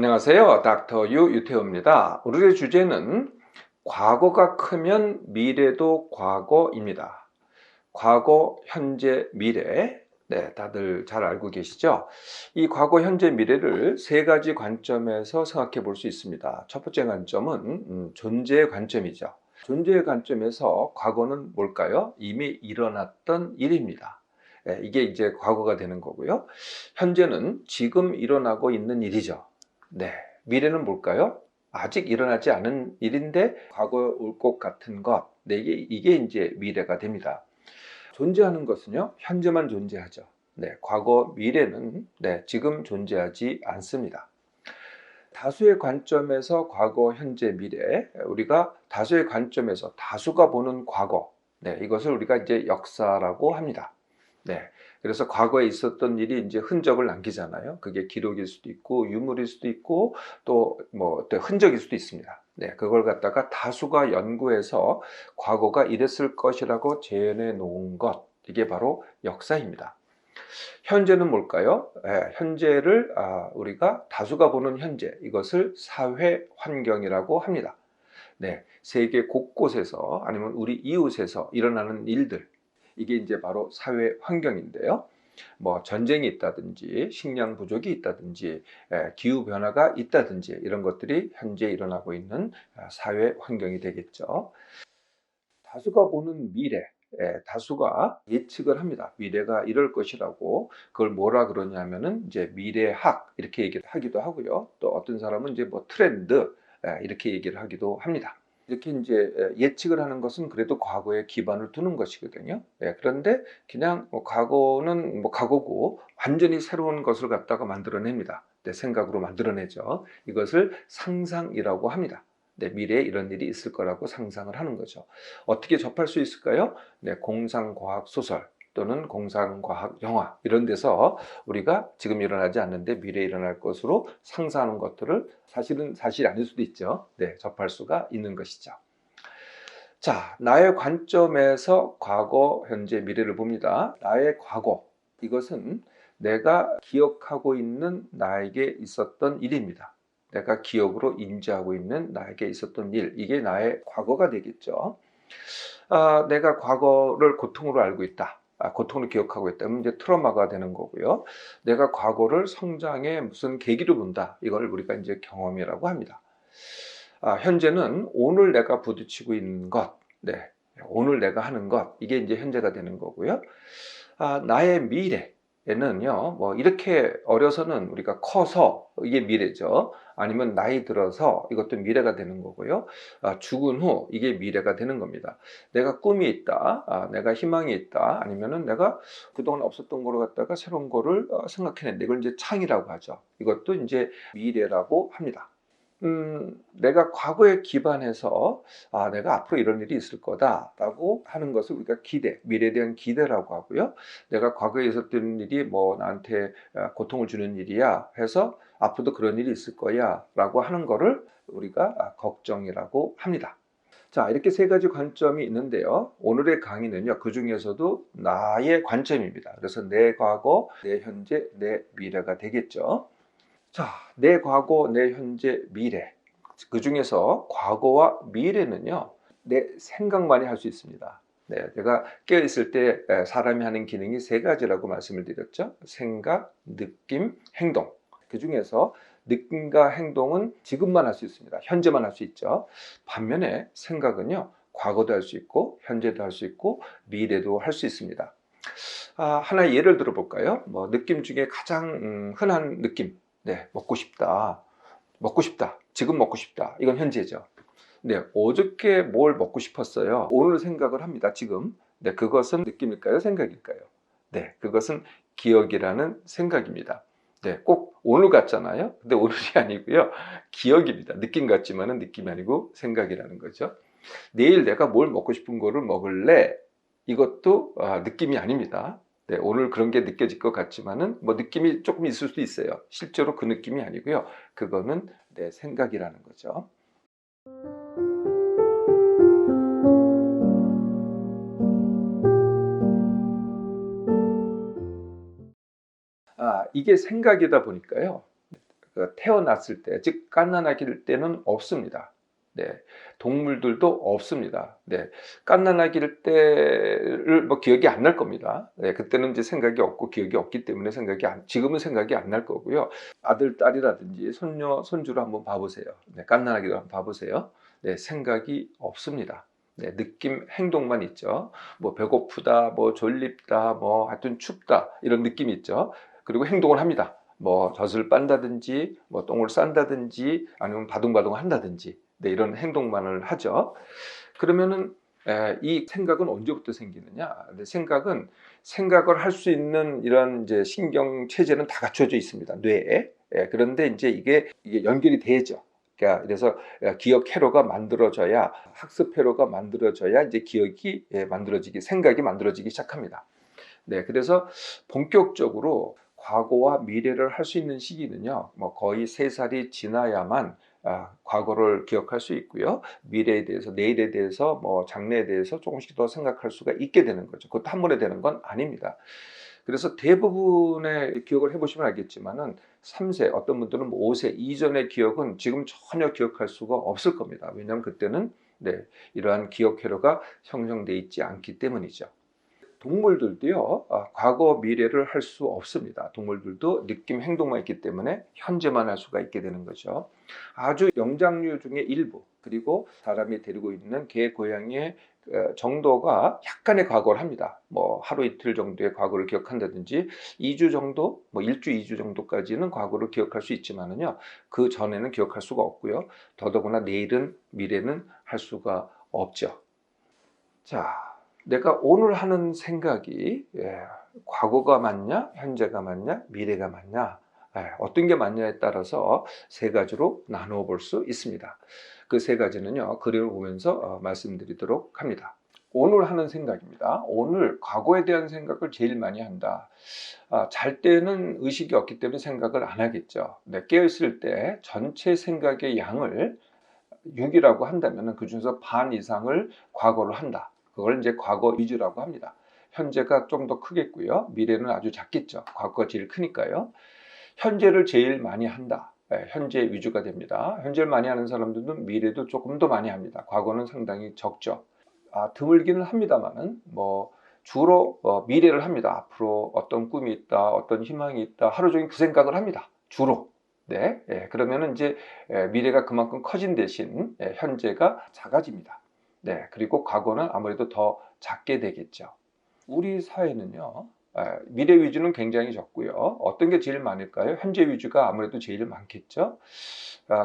안녕하세요. 닥터 유 유태호입니다. 오늘의 주제는 과거가 크면 미래도 과거입니다. 과거, 현재, 미래. 네, 다들 잘 알고 계시죠? 이 과거, 현재, 미래를 세 가지 관점에서 생각해 볼 수 있습니다. 첫 번째 관점은 존재의 관점이죠. 존재의 관점에서 과거는 뭘까요? 이미 일어났던 일입니다. 네, 이게 이제 과거가 되는 거고요. 현재는 지금 일어나고 있는 일이죠. 네, 미래는 뭘까요? 아직 일어나지 않은 일인데 과거에 올 것 같은 것. 네, 이게 이제 미래가 됩니다. 존재하는 것은요, 현재만 존재하죠. 네, 과거, 미래는 지금 존재하지 않습니다. 다수의 관점에서 과거, 현재, 미래, 우리가 다수의 관점에서 다수가 보는 과거, 이것을 우리가 이제 역사라고 합니다. 그래서 과거에 있었던 일이 이제 흔적을 남기잖아요. 그게 기록일 수도 있고 유물일 수도 있고 또 뭐 흔적일 수도 있습니다. 그걸 갖다가 다수가 연구해서 과거가 이랬을 것이라고 재현해 놓은 것, 이게 바로 역사입니다. 현재는 뭘까요? 현재를 우리가 다수가 보는 현재, 이것을 사회 환경이라고 합니다. 세계 곳곳에서 아니면 우리 이웃에서 일어나는 일들, 이게 이제 바로 사회 환경인데요. 뭐 전쟁이 있다든지 식량 부족이 있다든지 기후 변화가 있다든지 이런 것들이 현재 일어나고 있는 사회 환경이 되겠죠. 다수가 보는 미래, 다수가 예측을 합니다. 미래가 이럴 것이라고. 그걸 뭐라 그러냐면은 이제 미래학 이렇게 얘기를 하기도 하고요. 또 어떤 사람은 이제 뭐 트렌드 이렇게 얘기를 하기도 합니다. 이렇게 이제 예측을 하는 것은 그래도 과거에 기반을 두는 것이거든요. 그런데 그냥 과거는 뭐 과거고 완전히 새로운 것을 갖다가 만들어냅니다. 생각으로 만들어내죠. 이것을 상상이라고 합니다. 미래에 이런 일이 있을 거라고 상상을 하는 거죠. 어떻게 접할 수 있을까요? 공상과학 소설 또는 공상과학 영화, 이런 데서 우리가 지금 일어나지 않는데 미래에 일어날 것으로 상상하는 것들을 사실은 사실이 아닐 수도 있죠. 접할 수가 있는 것이죠. 자, 나의 관점에서 과거, 현재, 미래를 봅니다. 나의 과거, 이것은 내가 기억하고 있는 나에게 있었던 일입니다. 내가 기억으로 인지하고 있는 나에게 있었던 일, 이게 나의 과거가 되겠죠. 내가 과거를 고통으로 알고 있다. 고통을 기억하고 있다. 그러면 이제 트라우마가 되는 거고요. 내가 과거를 성장의 무슨 계기로 본다. 이걸 우리가 이제 경험이라고 합니다. 현재는 오늘 내가 부딪히고 있는 것, 오늘 내가 하는 것, 이게 이제 현재가 되는 거고요. 나의 미래에는요, 뭐 이렇게 어려서는 우리가 커서 이게 미래죠. 아니면 나이 들어서 이것도 미래가 되는 거고요. 죽은 후 이게 미래가 되는 겁니다. 내가 꿈이 있다, 내가 희망이 있다, 아니면은 내가 그동안 없었던 거를 갖다가 새로운 거를 생각해낸다. 이걸 이제 창이라고 하죠. 이것도 이제 미래라고 합니다. 내가 과거에 기반해서 내가 앞으로 이런 일이 있을 거다라고 하는 것을 우리가 기대, 미래에 대한 기대라고 하고요. 내가 과거에 있었던 일이 뭐 나한테 고통을 주는 일이야 해서 앞으로도 그런 일이 있을 거야 라고 하는 거를 우리가 걱정이라고 합니다. 자, 이렇게 세 가지 관점이 있는데요. 오늘의 강의는요, 그 중에서도 나의 관점입니다. 그래서 내 과거, 내 현재, 내 미래가 되겠죠. 자, 내 과거, 내 현재, 미래. 그 중에서 과거와 미래는요, 내 생각만이 할 수 있습니다. 제가 깨어있을 때 사람이 하는 기능이 세 가지라고 말씀을 드렸죠. 생각, 느낌, 행동. 그 중에서 느낌과 행동은 지금만 할 수 있습니다. 현재만 할 수 있죠. 반면에 생각은요, 과거도 할 수 있고, 현재도 할 수 있고, 미래도 할 수 있습니다. 하나의 예를 들어볼까요? 뭐 느낌 중에 가장 흔한 느낌. 먹고 싶다. 먹고 싶다. 지금 먹고 싶다. 이건 현재죠. 어저께 뭘 먹고 싶었어요. 오늘 생각을 합니다. 지금. 그것은 느낌일까요? 생각일까요? 그것은 기억이라는 생각입니다. 꼭 오늘 같잖아요. 근데 오늘이 아니고요. 기억입니다. 느낌 같지만은 느낌이 아니고 생각이라는 거죠. 내일 내가 뭘 먹고 싶은 거를 먹을래? 이것도 느낌이 아닙니다. 오늘 그런 게 느껴질 것 같지만은 뭐 느낌이 조금 있을 수도 있어요. 실제로 그 느낌이 아니고요. 그거는 내 생각이라는 거죠. 이게 생각이다 보니까요. 태어났을 때, 즉 갓난아기일 때는 없습니다. 네, 동물들도 없습니다. 네, 갓난아기일 때를 뭐 기억이 안 날 겁니다. 네, 그때는 이제 생각이 없고 기억이 없기 때문에 지금은 생각이 안 날 거고요. 아들, 딸이라든지 손녀, 손주를 한번 봐보세요. 네, 갓난아기를 한번 봐보세요. 네, 생각이 없습니다. 네, 느낌, 행동만 있죠. 뭐 배고프다, 뭐 졸립다, 뭐 하여튼 춥다 이런 느낌이 있죠. 그리고 행동을 합니다. 뭐 젖을 빤다든지, 뭐 똥을 싼다든지, 아니면 바둥바둥 한다든지, 네, 이런 행동만을 하죠. 그러면은 이 생각은 언제부터 생기느냐? 생각은 생각을 할 수 있는 이런 이제 신경 체제는 다 갖춰져 있습니다. 뇌에. 그런데 이제 이게 연결이 되죠. 그러니까 그래서 기억 회로가 만들어져야, 학습 회로가 만들어져야 이제 기억이 만들어지기, 생각이 만들어지기 시작합니다. 네, 그래서 본격적으로 과거와 미래를 할 수 있는 시기는요, 뭐 거의 3살이 지나야만 과거를 기억할 수 있고요. 미래에 대해서, 내일에 대해서, 뭐 장래에 대해서 조금씩 더 생각할 수가 있게 되는 거죠. 그것도 한 번에 되는 건 아닙니다. 그래서 대부분의 기억을 해보시면 알겠지만은 3세, 어떤 분들은 5세 이전의 기억은 지금 전혀 기억할 수가 없을 겁니다. 왜냐하면 그때는 네, 이러한 기억 회로가 형성되어 있지 않기 때문이죠. 동물들도요, 과거, 미래를 할 수 없습니다. 동물들도 느낌, 행동만 있기 때문에 현재만 할 수가 있게 되는 거죠. 아주 영장류 중에 일부, 그리고 사람이 데리고 있는 개, 고양이의 정도가 약간의 과거를 합니다. 뭐 하루 이틀 정도의 과거를 기억한다든지 2주 정도, 뭐 1주, 2주 정도까지는 과거를 기억할 수 있지만은요, 그 전에는 기억할 수가 없고요. 더더구나 내일은, 미래는 할 수가 없죠. 자, 내가 오늘 하는 생각이 과거가 맞냐, 현재가 맞냐, 미래가 맞냐, 어떤 게 맞냐에 따라서 3가지로 나누어 볼 수 있습니다. 그 3가지는요, 그림을 보면서 말씀드리도록 합니다. 오늘 하는 생각입니다. 오늘 과거에 대한 생각을 제일 많이 한다. 잘 때는 의식이 없기 때문에 생각을 안 하겠죠. 네, 깨어있을 때 전체 생각의 양을 6이라고 한다면 그 중에서 반 이상을 과거로 한다. 그걸 이제 과거 위주라고 합니다. 현재가 좀 더 크겠고요. 미래는 아주 작겠죠. 과거가 제일 크니까요. 현재를 제일 많이 한다. 현재 위주가 됩니다. 현재를 많이 하는 사람들은 미래도 조금 더 많이 합니다. 과거는 상당히 적죠. 드물기는 합니다만은 뭐 주로 미래를 합니다. 앞으로 어떤 꿈이 있다, 어떤 희망이 있다, 하루 종일 그 생각을 합니다. 주로. 네, 그러면은 이제 미래가 그만큼 커진 대신 현재가 작아집니다. 네, 그리고 과거는 아무래도 더 작게 되겠죠. 우리 사회는요, 미래 위주는 굉장히 적고요. 어떤 게 제일 많을까요? 현재 위주가 아무래도 제일 많겠죠.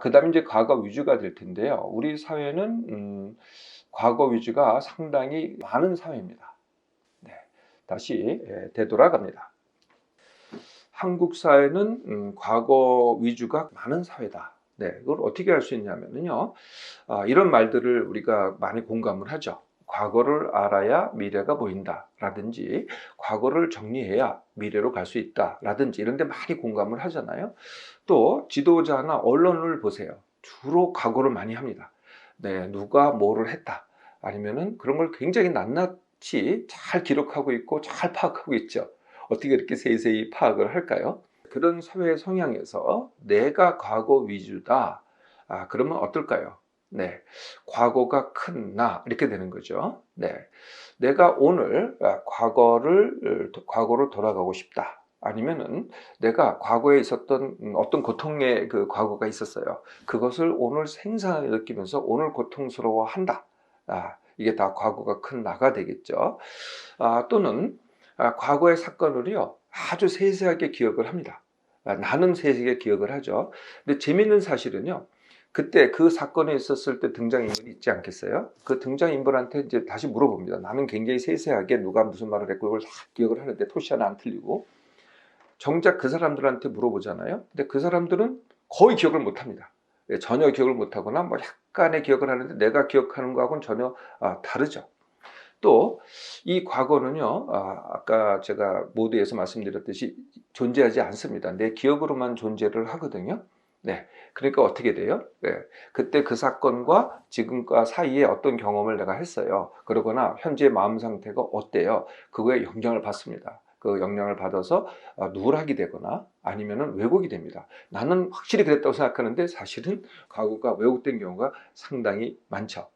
그 다음에 이제 과거 위주가 될 텐데요. 우리 사회는 과거 위주가 상당히 많은 사회입니다. 네, 다시 되돌아갑니다. 한국 사회는 과거 위주가 많은 사회다. 네, 이걸 어떻게 할 수 있냐면요. 이런 말들을 우리가 많이 공감을 하죠. 과거를 알아야 미래가 보인다 라든지 과거를 정리해야 미래로 갈 수 있다 라든지 이런 데 많이 공감을 하잖아요. 또 지도자나 언론을 보세요. 주로 과거를 많이 합니다. 네, 누가 뭐를 했다 아니면은 그런 걸 굉장히 낱낱이 잘 기록하고 있고 잘 파악하고 있죠. 어떻게 이렇게 세세히 파악을 할까요? 그런 사회 성향에서 내가 과거 위주다. 그러면 어떨까요? 네, 과거가 큰 나 이렇게 되는 거죠. 네, 내가 오늘 과거로 돌아가고 싶다. 아니면은 내가 과거에 있었던 어떤 고통의 그 과거가 있었어요. 그것을 오늘 생생하게 느끼면서 오늘 고통스러워한다. 이게 다 과거가 큰 나가 되겠죠. 또는 과거의 사건을요 아주 세세하게 기억을 합니다. 나는 세세하게 기억을 하죠. 근데 재미있는 사실은요. 그때 그 사건에 있었을 때 등장인물이 있지 않겠어요? 그 등장인물한테 이제 다시 물어봅니다. 나는 굉장히 세세하게 누가 무슨 말을 했고 이걸 다 기억을 하는데 토시 하나 안 틀리고 정작 그 사람들한테 물어보잖아요. 근데 그 사람들은 거의 기억을 못합니다. 전혀 기억을 못하거나 뭐 약간의 기억을 하는데 내가 기억하는 거하고는 전혀 다르죠. 또 이 과거는요, 아까 제가 모두에서 말씀드렸듯이 존재하지 않습니다. 내 기억으로만 존재를 하거든요. 네, 그러니까 어떻게 돼요? 네, 그때 그 사건과 지금과 사이에 어떤 경험을 내가 했어요. 그러거나 현재 마음 상태가 어때요? 그거에 영향을 받습니다. 그 영향을 받아서 누락이 되거나 아니면은 왜곡이 됩니다. 나는 확실히 그랬다고 생각하는데 사실은 과거가 왜곡된 경우가 상당히 많죠.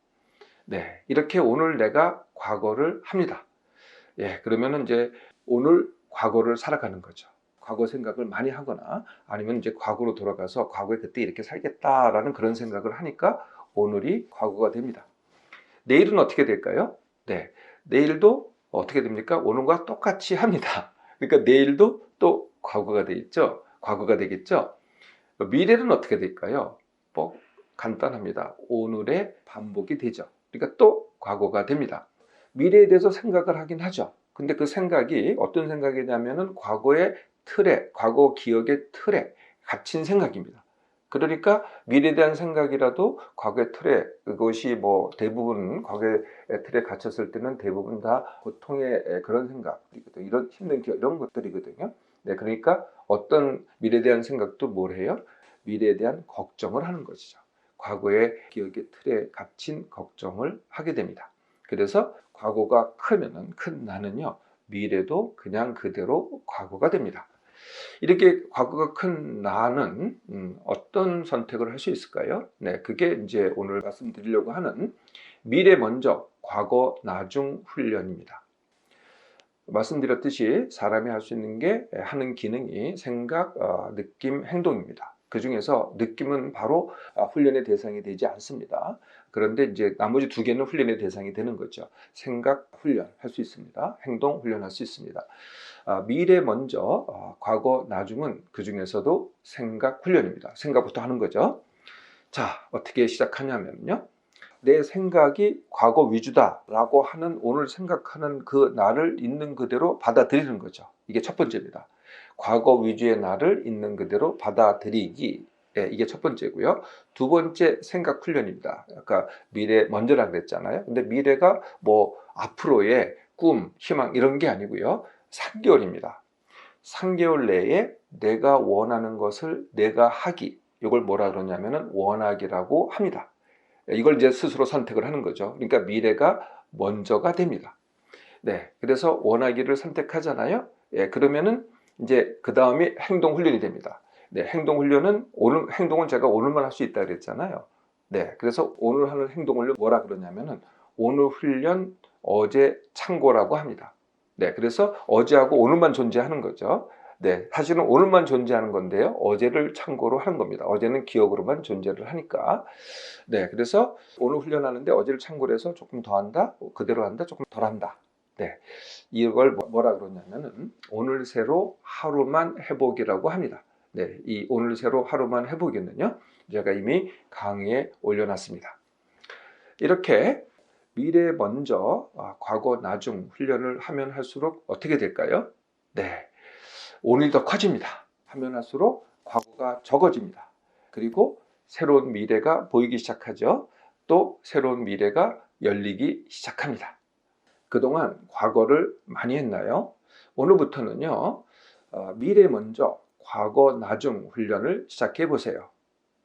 네, 이렇게 오늘 내가 과거를 합니다. 예, 그러면은 이제 오늘 과거를 살아가는 거죠. 과거 생각을 많이 하거나 아니면 이제 과거로 돌아가서 과거에 그때 이렇게 살겠다라는 그런 생각을 하니까 오늘이 과거가 됩니다. 내일은 어떻게 될까요? 네, 내일도 어떻게 됩니까? 오늘과 똑같이 합니다. 그러니까 내일도 또 과거가 되겠죠. 과거가 되겠죠. 미래는 어떻게 될까요? 뭐 간단합니다. 오늘의 반복이 되죠. 그러니까 또 과거가 됩니다. 미래에 대해서 생각을 하긴 하죠. 근데 그 생각이 어떤 생각이냐면은 과거의 틀에, 과거 기억의 틀에 갇힌 생각입니다. 그러니까 미래에 대한 생각이라도 과거의 틀에, 그것이 뭐 대부분 과거의 틀에 갇혔을 때는 대부분 다 고통의 그런 생각이거든요. 이런 힘든 기억, 이런 것들이거든요. 네, 그러니까 어떤 미래에 대한 생각도 뭘 해요? 미래에 대한 걱정을 하는 것이죠. 과거의 기억의 틀에 갇힌 걱정을 하게 됩니다. 그래서 과거가 크면은 큰 나는요, 미래도 그냥 그대로 과거가 됩니다. 이렇게 과거가 큰 나는 어떤 선택을 할 수 있을까요? 네, 그게 이제 오늘 말씀드리려고 하는 미래 먼저, 과거 나중 훈련입니다. 말씀드렸듯이 사람이 할 수 있는 게 하는 기능이 생각, 느낌, 행동입니다. 그 중에서 느낌은 바로 훈련의 대상이 되지 않습니다. 그런데 이제 나머지 두 개는 훈련의 대상이 되는 거죠. 생각 훈련 할 수 있습니다. 행동 훈련할 수 있습니다. 미래 먼저, 과거 나중은 그 중에서도 생각 훈련입니다. 생각부터 하는 거죠. 자, 어떻게 시작하냐면요. 내 생각이 과거 위주다라고 하는 오늘 생각하는 그 나를 있는 그대로 받아들이는 거죠. 이게 첫 번째입니다. 과거 위주의 나를 있는 그대로 받아들이기. 예, 이게 첫 번째고요. 두 번째 생각 훈련입니다. 아까 미래 먼저라 그랬잖아요. 근데 미래가 뭐 앞으로의 꿈, 희망 이런 게 아니고요. 3개월입니다. 3개월 내에 내가 원하는 것을 내가 하기. 이걸 뭐라 그러냐면은 원하기라고 합니다. 이걸 이제 스스로 선택을 하는 거죠. 그러니까 미래가 먼저가 됩니다. 네, 그래서 원하기를 선택하잖아요. 예, 그러면은 이제 그 다음이 행동 훈련이 됩니다. 네, 행동 훈련은 오늘 행동은 제가 오늘만 할 수 있다 그랬잖아요. 네, 그래서 오늘 하는 행동 훈련 뭐라 그러냐면은 오늘 훈련 어제 참고라고 합니다. 네, 그래서 어제하고 오늘만 존재하는 거죠. 네, 사실은 오늘만 존재하는 건데요. 어제를 참고로 하는 겁니다. 어제는 기억으로만 존재를 하니까. 네, 그래서 오늘 훈련하는데 어제를 참고로 해서 조금 더 한다, 그대로 한다, 조금 덜 한다. 네, 이걸 뭐라 그러냐면은 오늘 새로 하루만 해보기라고 합니다. 네, 이 오늘 새로 하루만 해보기는요, 제가 이미 강의에 올려놨습니다. 이렇게 미래 먼저, 과거 나중 훈련을 하면 할수록 어떻게 될까요? 네, 오늘이 더 커집니다. 하면 할수록 과거가 적어집니다. 그리고 새로운 미래가 보이기 시작하죠. 또 새로운 미래가 열리기 시작합니다. 그동안 과거를 많이 했나요? 오늘부터는요, 미래 먼저, 과거 나중 훈련을 시작해 보세요.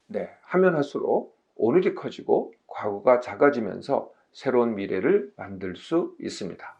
네, 하면 할수록 오늘이 커지고 과거가 작아지면서 새로운 미래를 만들 수 있습니다.